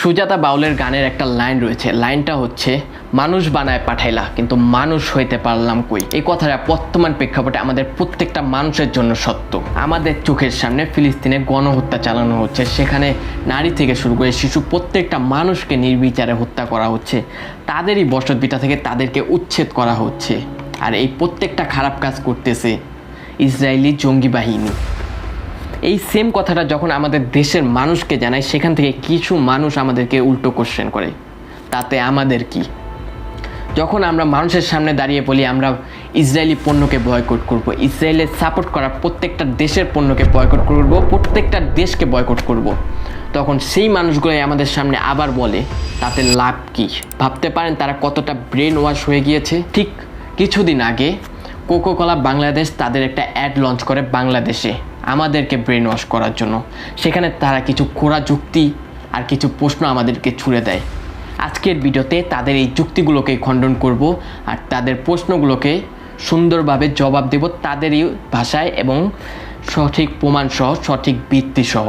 সুজাতা বাউলের গানের একটা লাইন রয়েছে, লাইনটা হচ্ছে মানুষ বানায় পাঠাইলা কিন্তু মানুষ হইতে পারলাম কই। এই কথাটা বর্তমান প্রেক্ষাপটে আমাদের প্রত্যেকটা মানুষের জন্য সত্য। আমাদের চোখের সামনে ফিলিস্তিনে গণহত্যা চালানো হচ্ছে, সেখানে নারী থেকে শুরু করে শিশু প্রত্যেকটা মানুষকে নির্বিচারে হত্যা করা হচ্ছে, তাদেরই বসতভিটা থেকে তাদেরকে উচ্ছেদ করা হচ্ছে। আর এই প্রত্যেকটা খারাপ কাজ করতেছে ইসরায়েলি জঙ্গি বাহিনী। এই সেম কথাটা যখন আমাদের দেশের মানুষকে জানায়, সেখান থেকে কিছু মানুষ আমাদেরকে উল্টো কোশ্চেন করে, তাতে আমাদের কি? যখন আমরা মানুষের সামনে দাঁড়িয়ে বলি আমরা ইসরায়েলি পণ্যকে বয়কট করব, ইসরায়েলের সাপোর্ট করা প্রত্যেকটা দেশের পণ্যকে বয়কট করব, প্রত্যেকটা দেশকে বয়কট করব, তখন সেই মানুষগুলোই আমাদের সামনে আবার বলে তাতে লাভ কি? ভাবতে পারেন তারা কতটা ব্রেন ওয়াশ হয়ে গিয়েছে। ঠিক কিছুদিন আগে কোকোকোলা বাংলাদেশ তাদের একটা অ্যাড লঞ্চ করে বাংলাদেশে আমাদেরকে ব্রেন ওয়াশ করার জন্য। সেখানে তারা কিছু খোঁড়া যুক্তি আর কিছু প্রশ্ন আমাদেরকে ছুড়ে দেয়। আজকের ভিডিওতে তাদের এই যুক্তিগুলোকে খণ্ডন করব আর তাদের প্রশ্নগুলোকে সুন্দরভাবে জবাব দেব তাদেরই ভাষায় এবং সঠিক প্রমাণসহ, সঠিক ভিত্তিসহ।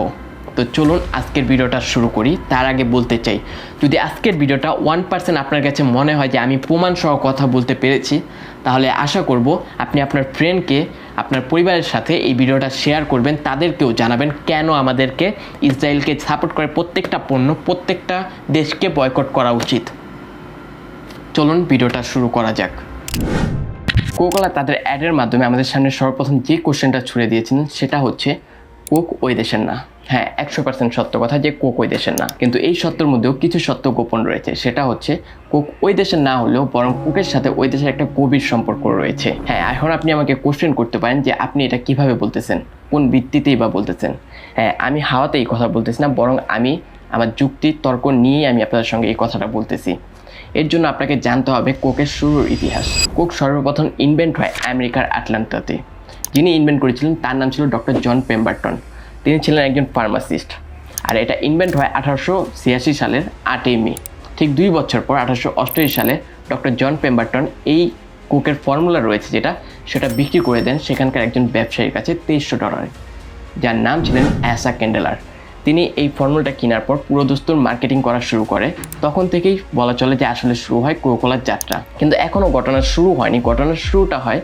তো চলুন আজকের ভিডিওটা শুরু করি। তার আগে বলতে চাই, যদি আজকের ভিডিওটা 1% আপনার কাছে মনে হয় যে আমি প্রমাণসহ কথা বলতে পেরেছি, তাহলে আশা করব আপনি আপনার ফ্রেন্ডকে, আপনার পরিবারের সাথে এই ভিডিওটা শেয়ার করবেন, তাদেরকেও জানাবেন কেন আমাদেরকে ইসরায়েলকে সাপোর্ট করে প্রত্যেকটা পণ্য, প্রত্যেকটা দেশকে বয়কট করা উচিত। চলুন ভিডিওটা শুরু করা যাক। কোকোলা তাদের অ্যাডের মাধ্যমে আমাদের সামনে সর্বপ্রথম যে কোশ্চেনটা ছুড়ে দিয়েছিলেন সেটা হচ্ছে কোক ওই দেশের না। হ্যাঁ, 100% সত্য কথা যে কোক ওই দেশের না, কিন্তু এই সত্যের মধ্যেও কিছু সত্য গোপন রয়েছে। সেটা হচ্ছে কোক ওই দেশের না হলেও বরং কোকের সাথে ওই দেশের একটা গভীর সম্পর্ক রয়েছে। হ্যাঁ, এখন আপনি আমাকে কোশ্চেন করতে পারেন যে আপনি এটা কিভাবে বলতেছেন, কোন ভিত্তিতেই বা বলতেছেন। হ্যাঁ, আমি হাওয়াতে এই কথা বলতেছি না, বরং আমি আমার যুক্তি তর্ক নিয়েই আমি আপনাদের সঙ্গে এই কথাটা বলতেছি। এর জন্য আপনাকে জানতে হবে কোকের শুরুর ইতিহাস। কোক সর্বপ্রথম ইনভেন্ট হয় আমেরিকার আটলান্টাতে। যিনি ইনভেন্ট করেছিলেন তার নাম ছিল ডক্টর জন পেম্বারটন। তিনি ছিলেন একজন ফার্মাসিস্ট। আর এটা ইনভেন্ট হয় 1886 সালের 8ই মে। ঠিক 2 বছর পর 1888 সালে ডক্টর জন পেম্বারটন এই কোকের ফর্মুলা রয়েছে সেটা বিক্রি করে দেন সেখানকার একজন ব্যবসায়ীর কাছে $2300, যার নাম ছিলেন অ্যাসা ক্যান্ডেলার। তিনি এই ফর্মুলাটা কেনার পর পুরো দস্তুর মার্কেটিং করা শুরু করে। তখন থেকেই বলা চলে যে আসলে শুরু হয় কোকোলার যাত্রা। কিন্তু এখনও ঘটনা শুরু হয়নি, ঘটনার শুরুটা হয়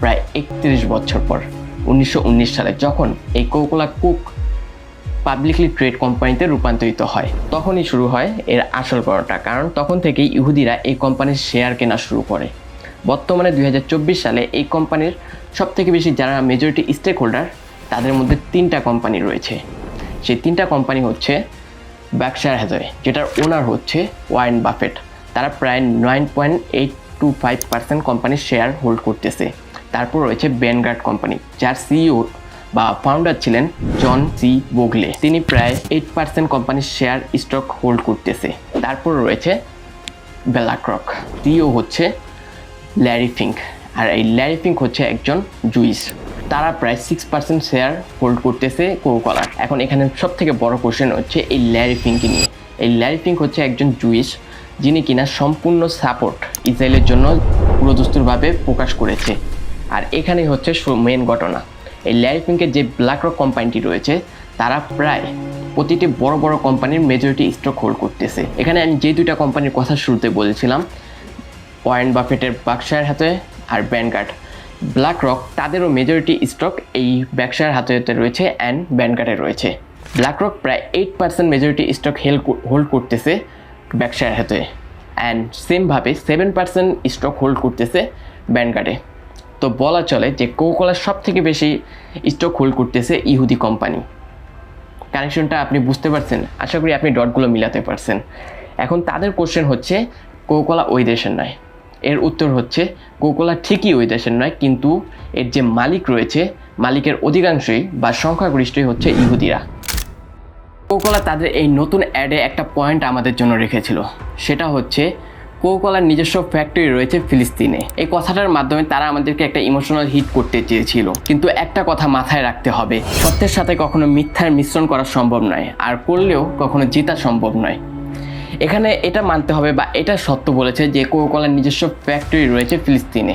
প্রায় 31 বছর পর 1919 সালে, যখন এই কোকোলা কোক পাবলিকলি ট্রেড কোম্পানিতে রূপান্তরিত হয়। তখনই শুরু হয় এর আসল গল্পটা, কারণ তখন থেকেই ইহুদিরা এই কোম্পানির শেয়ার কেনা শুরু করে। বর্তমানে 2024 সালে এই কোম্পানির সবথেকে বেশি যারা মেজরিটি স্টেক হোল্ডার, তাদের মধ্যে 3টা কোম্পানি রয়েছে। সেই 3টা কোম্পানি হচ্ছে বার্কশায়ার হ্যাথাওয়ে, যেটার ওনার হচ্ছে ওয়ারেন বাফেট। তারা প্রায় 9.825% কোম্পানির শেয়ার হোল্ড করতেছে। তারপর রয়েছে ভ্যানগার্ড কোম্পানি, যার সিইও বা ফাউন্ডার ছিলেন জন সি বোগলে। তিনি প্রায় 8% কোম্পানির শেয়ার স্টক হোল্ড করতেছে। তারপর রয়েছে ব্ল্যাকরক, সিইও হচ্ছে ল্যারি ফিঙ্ক। আর এই ল্যারি ফিঙ্ক হচ্ছে একজন জুইস। তারা প্রায় 6% শেয়ার হোল্ড করতেছে কোকোলার। এখন এখানে সব থেকে বড় কোশ্চেন হচ্ছে এই ল্যারি ফিঙ্ককে নিয়ে। এই ল্যারি ফিঙ্ক হচ্ছে একজন জুইস, যিনি কিনা সম্পূর্ণ সাপোর্ট ইসরায়েলের জন্য পুরোদস্তুরভাবে প্রকাশ করেছে। আর এখানেই হচ্ছে মেন ঘটনা। এই ল্যারি ফিঙ্কের যে ব্ল্যাকরক কোম্পানিটি রয়েছে, তারা প্রায় প্রতিটি বড় বড় কোম্পানির মেজরিটি স্টক হোল্ড করতেছে। এখানে আমি যে 2টা কোম্পানির কথা শুরুতে বলেছিলাম, ওয়ারেন বাফেটের বার্কশায়ার হ্যাথাওয়ে আর ভ্যানগার্ড, ব্ল্যাকরক তাদেরও মেজরিটি স্টক এই বার্কশায়ার হ্যাথাওয়েতে রয়েছে অ্যান্ড ভ্যানগার্ডে রয়েছে। ব্ল্যাকরক প্রায় 8% মেজরিটি স্টক হোল্ড করতেছে বার্কশায়ার হ্যাথাওয়ে, অ্যান্ড সেমভাবে 7% স্টক হোল্ড করতেছে ভ্যানগার্ডে। তো বলা চলে যে কোকোলার সব থেকে বেশি স্টক হোল্ড করতেছে ইহুদি কোম্পানি। কানেকশনটা আপনি বুঝতে পারছেন? আশা করি আপনি ডটগুলো মিলাতে পারছেন। এখন তাদের কোশ্চেন হচ্ছে কোকোলা ওই দেশের নয়। এর উত্তর হচ্ছে কোকোলা ঠিকই ওই দেশের নয়, কিন্তু এর যে মালিক রয়েছে, মালিকের অধিকাংশই বা সংখ্যাগরিষ্ঠই হচ্ছে ইহুদিরা। কোকোলা তাদের এই নতুন অ্যাডে একটা পয়েন্ট আমাদের জন্য রেখেছিল, সেটা হচ্ছে কোকোলার নিজস্ব ফ্যাক্টরি রয়েছে ফিলিস্তিনে। এই কথাটার মাধ্যমে তারা আমাদেরকে একটা ইমোশনাল হিট করতে চেয়েছিল। কিন্তু একটা কথা মাথায় রাখতে হবে, সত্যের সাথে কখনো মিথ্যার মিশ্রণ করা সম্ভব নয়, আর করলেও কখনো জেতা সম্ভব নয়। এখানে এটা মানতে হবে বা এটা সত্য বলেছে যে কোকোলার নিজস্ব ফ্যাক্টরি রয়েছে ফিলিস্তিনে।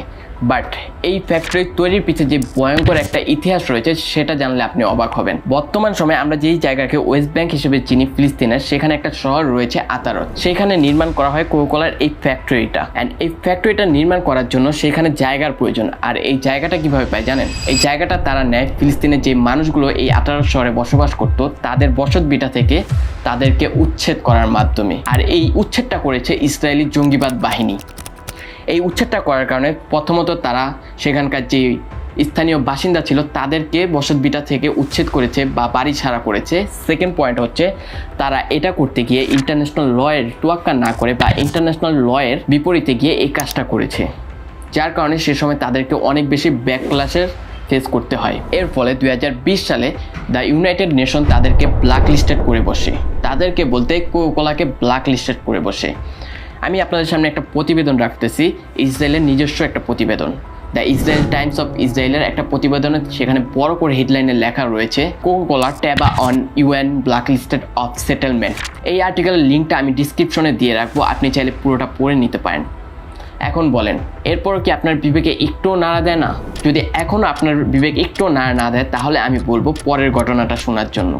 বাট এই ফ্যাক্টরি তৈরির পিছে যে ভয়ঙ্কর একটা ইতিহাস রয়েছে সেটা জানলে আপনি অবাক হবেন। বর্তমান সময়ে আমরা যেই জায়গাকে ওয়েস্ট ব্যাংক হিসেবে চিনি ফিলিস্তিনের, সেখানে একটা শহর রয়েছে আতারত, সেখানে নির্মাণ করা হয় কোকাকোলার এই ফ্যাক্টরিটা। অ্যান্ড এই ফ্যাক্টরিটা নির্মাণ করার জন্য সেখানে জায়গার প্রয়োজন। আর এই জায়গাটা কিভাবে পায় জানেন? এই জায়গাটা তারা নেয় ফিলিস্তিনের যে মানুষগুলো এই আতারত শহরে বসবাস করত তাদের বসতভিটা থেকে তাদেরকে উচ্ছেদ করার মাধ্যমে। আর এই উচ্ছেদটা করেছে ইসরায়েলি জঙ্গিবাদ বাহিনী। এই উচ্ছেদটা করার কারণে প্রথমত তারা সেখানকার যে স্থানীয় বাসিন্দা ছিল তাদেরকে বসতভিটা থেকে উচ্ছেদ করেছে বা বাড়ি ছাড়া করেছে। সেকেন্ড পয়েন্ট হচ্ছে তারা এটা করতে গিয়ে ইন্টারন্যাশনাল লয়ের তোয়াক্কা না করে বা ইন্টারন্যাশনাল লয়ের বিপরীতে গিয়ে এই কাজটা করেছে, যার কারণে সে সময় তাদেরকে অনেক বেশি ব্যাকক্লাশের ফেস করতে হয়। এর ফলে 2020 সালে দ্য ইউনাইটেড নেশন তাদেরকে ব্ল্যাক লিস্টেড করে বসে, তাদেরকে বলতে কোকাকোলাকে ব্ল্যাক লিস্টেড করে বসে। আমি আপনাদের সামনে একটা প্রতিবেদন রাখতেছি, ইসরায়েলের নিজস্ব একটা প্রতিবেদন, দ্য ইসরায়েল টাইমস অফ ইসরায়েলের একটা প্রতিবেদনে সেখানে বড় করে হেডলাইনে লেখা রয়েছে কোকাকোলা ট্যাবা on UN blacklisted of settlement. এই আর্টিকেলের লিঙ্কটা আমি ডিসক্রিপশনে দিয়ে রাখবো, আপনি চাইলে পুরোটা পড়ে নিতে পারেন। এখন বলেন, এরপর কি আপনার বিবেকে একটুও নাড়া দেয় না? যদি এখনও আপনার বিবেক একটুও নাড়া না দেয় তাহলে আমি বলবো পরের ঘটনাটা শোনার জন্য।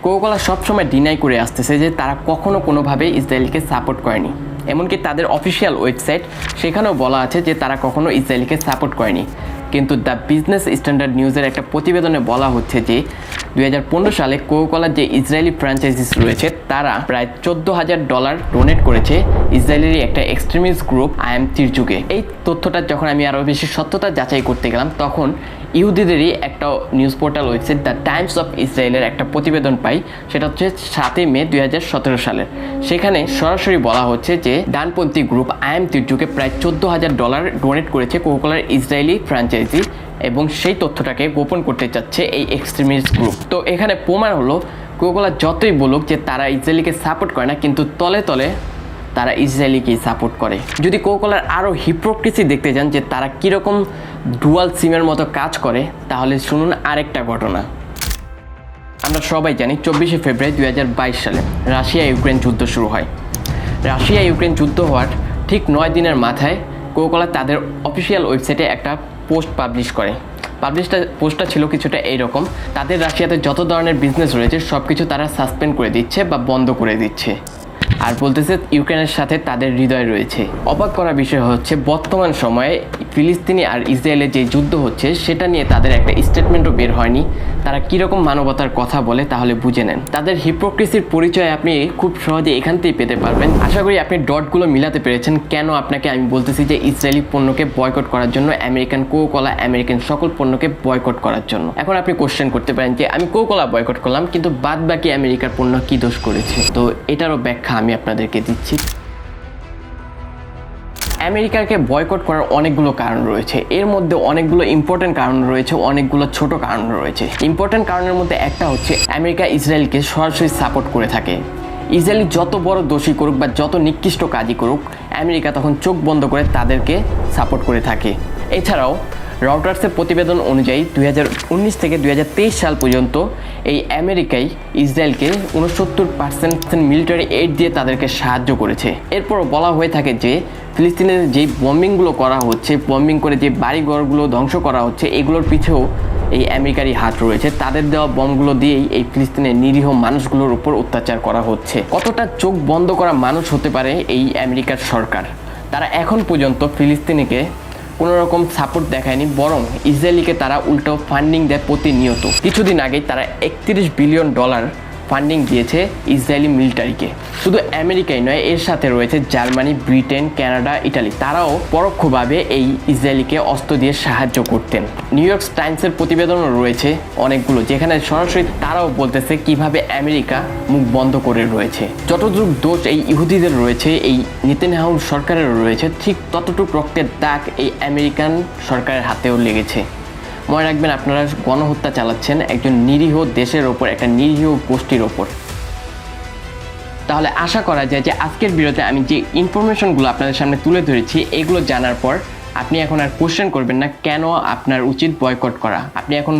কোকাকোলা সবসময় ডিনাই করে আসতেছে যে তারা কখনো কোনোভাবে ইসরায়েলকে সাপোর্ট করেনি। এমনকি তাদের অফিসিয়াল ওয়েবসাইট সেখানেও বলা আছে যে তারা কখনো ইসরায়েলকে সাপোর্ট করেনি। কিন্তু দ্য বিজনেস স্ট্যান্ডার্ড নিউজের একটা প্রতিবেদনে বলা হচ্ছে যে 2015 সালে কোকাকোলার যে ইসরায়েলি ফ্র্যাঞ্চাইজিস রয়েছে তারা প্রায় $14,000 ডোনেট করেছে ইসরায়েলেরই একটা এক্সট্রিমিস্ট গ্রুপ আইএম তিরজুকে। এই তথ্যটা যখন আমি আরও বেশি সত্যতা যাচাই করতে গেলাম তখন ইহুদিদেরই একটা news portal website the Times of ইসরায়েলের একটা প্রতিবেদন পাই, সেটা হচ্ছে 7 মে 2017 সালের। সেখানে সরাসরি বলা হচ্ছে যে ডানপন্থী গ্রুপ আইএম তিরজুকে প্রায় $14,000 ডোনেট করেছে কোকাকোলার ইসরায়েলি ফ্র্যাঞ্চাইজি, এবং সেই তথ্যটাকে গোপন করতে চাচ্ছে এই এক্সট্রিমিস্ট গ্রুপ। তো এখানে প্রমাণ হলো কোকাকোলা যতই বলুক যে তারা ইসরায়েলিকে সাপোর্ট করে না, কিন্তু তলে তলে তারা ইসরায়েলিকেই সাপোর্ট করে। যদি কোকাকোলার আরও হিপোক্রেসি দেখতে চান যে তারা কীরকম ডুয়াল সিমের মতো কাজ করে, তাহলে শুনুন আরেকটা ঘটনা। আমরা সবাই জানি 24শে ফেব্রুয়ারি 2022 সালে রাশিয়া ইউক্রেন যুদ্ধ শুরু হয়। রাশিয়া ইউক্রেন যুদ্ধ হওয়ার ঠিক 9 দিনের মাথায় কোকাকোলা তাদের অফিসিয়াল ওয়েবসাইটে একটা পোস্ট পাবলিশ করে। পোস্টটা ছিল কিছুটা এইরকম: তাদের রাশিয়াতে যত ধরনের বিজনেস রয়েছে সব কিছু তারা সাসপেন্ড করে দিচ্ছে বা বন্ধ করে দিচ্ছে, আর বলতেছে ইউক্রেনের সাথে তাদের হৃদয় রয়েছে। অবাক করা বিষয় হচ্ছে বর্তমান সময়ে ফিলিস্তিনি আর ইসরায়েলের যে যুদ্ধ হচ্ছে সেটা নিয়ে তাদের একটা স্টেটমেন্টও বের হয়নি। তারা কীরকম মানবতার কথা বলে তাহলে বুঝে নেন। তাদের হিপোক্রেসির পরিচয় আপনি খুব সহজে এখান থেকেই পেতে পারবেন। আশা করি আপনি ডটগুলো মিলাতে পেরেছেন কেন আপনাকে আমি বলতেছি যে ইসরায়েলি পণ্যকে বয়কট করার জন্য, আমেরিকান কোকাকোলা, আমেরিকান সকল পণ্যকে বয়কট করার জন্য। এখন আপনি কোশ্চেন করতে পারেন যে আমি কোকাকোলা বয়কট করলাম কিন্তু বাদ বাকি আমেরিকার পণ্য কী দোষ করেছে? তো এটারও ব্যাখ্যা আমি আপনাদেরকে দিচ্ছি। আমেরিকাকে বয়কট করার অনেকগুলো কারণ রয়েছে, এর মধ্যে অনেকগুলো ইম্পর্টেন্ট কারণ রয়েছে, অনেকগুলো ছোট কারণ রয়েছে। ইম্পর্টেন্ট কারণের মধ্যে একটা হচ্ছে আমেরিকা ইসরায়েলকে সরাসরি সাপোর্ট করে থাকে। ইসরায়েলি যত বড় দোষী করুক বা যত নিকৃষ্ট কাজই করুক, আমেরিকা তখন চোখ বন্ধ করে তাদেরকে সাপোর্ট করে থাকে। এছাড়াও রয়টার্সের প্রতিবেদন অনুযায়ী 2019 থেকে 2023 সাল পর্যন্ত এই আমেরিকাই ইসরায়েলকে 69% মিলিটারি এইড দিয়ে তাদেরকে সাহায্য করেছে। এরপরও বলা হয়ে থাকে যে ফিলিস্তিনের যেই বম্বিংগুলো করা হচ্ছে, বম্বিং করে যে বাড়িঘরগুলো ধ্বংস করা হচ্ছে, এগুলোর পিছেও এই আমেরিকারই হাত রয়েছে। তাদের দেওয়া বমগুলো দিয়েই এই ফিলিস্তিনের নিরীহ মানুষগুলোর উপর অত্যাচার করা হচ্ছে। কতটা চোখ বন্ধ করা মানুষ হতে পারে এই আমেরিকার সরকার? তারা এখন পর্যন্ত ফিলিস্তিনিকে কোনো রকম সাপোর্ট দেখায়নি, বরং ইসরায়েলিকে তারা উল্টো ফান্ডিং দেয় প্রতিনিয়ত। কিছুদিন আগেই তারা $31 বিলিয়ন ফান্ডিং দিয়েছে ইসরায়েলি মিলিটারিকে। শুধু আমেরিকাই নয়, এর সাথে রয়েছে জার্মানি, ব্রিটেন, কানাডা, ইটালি। তারাও পরোক্ষভাবে এই ইসরায়েলিকে অস্ত্র দিয়ে সাহায্য করতেন। নিউ ইয়র্ক টাইমসের প্রতিবেদনও রয়েছে অনেকগুলো, যেখানে সরাসরি তারাও বলতেছে কিভাবে আমেরিকা মুখ বন্ধ করে রয়েছে। যতটুকু দোষ এই ইহুদিদের রয়েছে, এই নেতানিয়াহু সরকারের রয়েছে, ঠিক ততটুকু রক্তের দাগ এই আমেরিকান সরকারের হাতেও লেগেছে। মনে রাখবেন, আপনারা গণহত্যা চালাচ্ছেন একজন নিরীহ দেশের ওপর, একটা নিরীহ গোষ্ঠীর ওপর। তাহলে আশা করা যায় যে আজকের ভিডিওতে আমি যে ইনফরমেশনগুলো আপনাদের সামনে তুলে ধরেছি, এগুলো জানার পর আপনি এখন আর কোশ্চেন করবেন না কেন আপনার উচিত বয়কট করা। আপনি এখন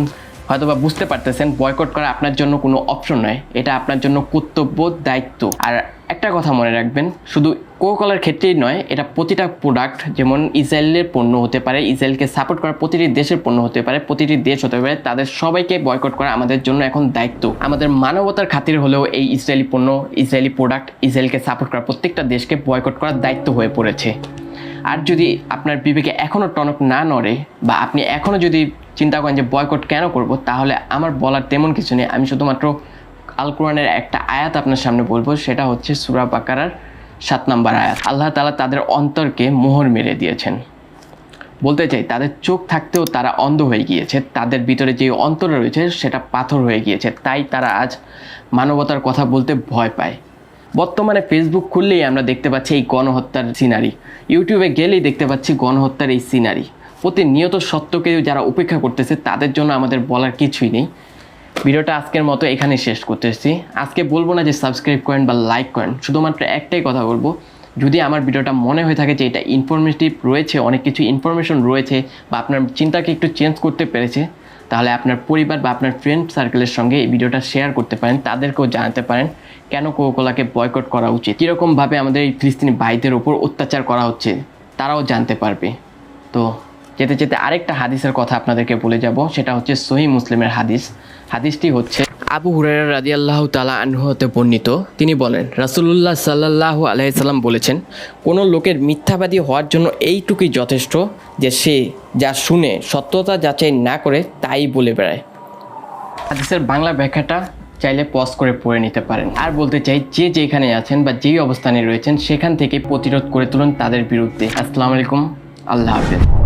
হয়তোবা বুঝতে পারতেছেন বয়কট করা আপনার জন্য কোনো অপশন নয়, এটা আপনার জন্য কর্তব্য, দায়িত্ব। আর একটা কথা মনে রাখবেন, শুধু কোকাকোলার ক্ষেত্রেই নয়, এটা প্রতিটা প্রোডাক্ট, যেমন ইসরায়েলের পণ্য হতে পারে, ইসরায়েলকে সাপোর্ট করা প্রতিটি দেশের পণ্য হতে পারে, প্রতিটি দেশ হতে পারে, তাদের সবাইকে বয়কট করা আমাদের জন্য এখন দায়িত্ব। আমাদের মানবতার খাতির হলেও এই ইসরায়েলি পণ্য, ইসরায়েলি প্রোডাক্ট, ইসরায়েলকে সাপোর্ট করা প্রত্যেকটা দেশকে বয়কট করার দায়িত্ব হয়ে পড়েছে। আর যদি আপনার বিবেকে এখনও টনক না নড়ে বা আপনি এখনও যদি চিন্তা করেন যে বয়কট কেন করব, তাহলে আমার বলার তেমন কিছু নেই। আমি শুধুমাত্র আল কোরআনের একটা আয়াত আপনার সামনে বলবো, সেটা হচ্ছে সূরা বাকারার 7 নম্বর আয়াত। আল্লাহ তাআলা তাদের অন্তরকে মোহর মেরে দিয়েছেন। বলতে চাই, তাদের চোখ থাকতেও তারা অন্ধ হয়ে গিয়েছে, তাদের ভিতরে যে অন্তর রয়েছে সেটা পাথর হয়ে গিয়েছে, তাই তারা আজ মানবতার কথা বলতে ভয় পায়। বর্তমানে ফেসবুক খুললেই আমরা দেখতে পাচ্ছি এই গণহত্যার সিনারি, ইউটিউবে গেলেই দেখতে পাচ্ছি গণহত্যার এই সিনারি। প্রতিনিয়ত সত্যকে যারা উপেক্ষা করতেছে তাদের জন্য আমাদের বলার কিছুই নেই। ভিডিওটা আজকের মতো এখানে শেষ করতেছি। আজকে বলবো না যে সাবস্ক্রাইব করেন বা লাইক করেন, শুধুমাত্র একটাই কথা বলবো, যদি আমার ভিডিওটা মনে হয়ে থাকে যে এটা ইনফরমেটিভ রয়েছে, অনেক কিছু ইনফরমেশন রয়েছে বা আপনার চিন্তাকে একটু চেঞ্জ করতে পেরেছে, তাহলে আপনার পরিবার বা আপনার ফ্রেন্ড সার্কেলের সঙ্গে এই ভিডিওটা শেয়ার করতে পারেন, তাদেরকেও জানাতে পারেন কেন কোকাকোলাকে বয়কট করা উচিত, কীরকমভাবে আমাদের এই ফিলিস্তিনি ভাইদের ওপর অত্যাচার করা হচ্ছে তারাও জানতে পারবে। তো যেতে যেতে আরেকটা হাদিসের কথা আপনাদেরকে বলে যাব, সেটা হচ্ছে সহিহ মুসলিমের হাদিস। হাদিসটি হচ্ছে আবু হুরায়রা রাদিয়াল্লাহু তাআলা আনহু হতে বর্ণিত। তিনি বলেন, রাসূলুল্লাহ সাল্লাল্লাহু আলাইহি সাল্লাম বলেছেন, কোনো লোকের মিথ্যাবাদী হওয়ার জন্য এইটুকুই যথেষ্ট যে সে যা শুনে সত্যতা যাচাই না করে তাই বলে বেড়ায়। হাদিসের বাংলা ব্যাখ্যাটা চাইলে পজ করে পড়ে নিতে পারেন। আর বলতে চাই, যে যেখানে আছেন বা যেই অবস্থানে রয়েছেন সেখান থেকে প্রতিরোধ করে তুলুন তাদের বিরুদ্ধে। আসসালামু আলাইকুম, আল্লাহ হাফেজ।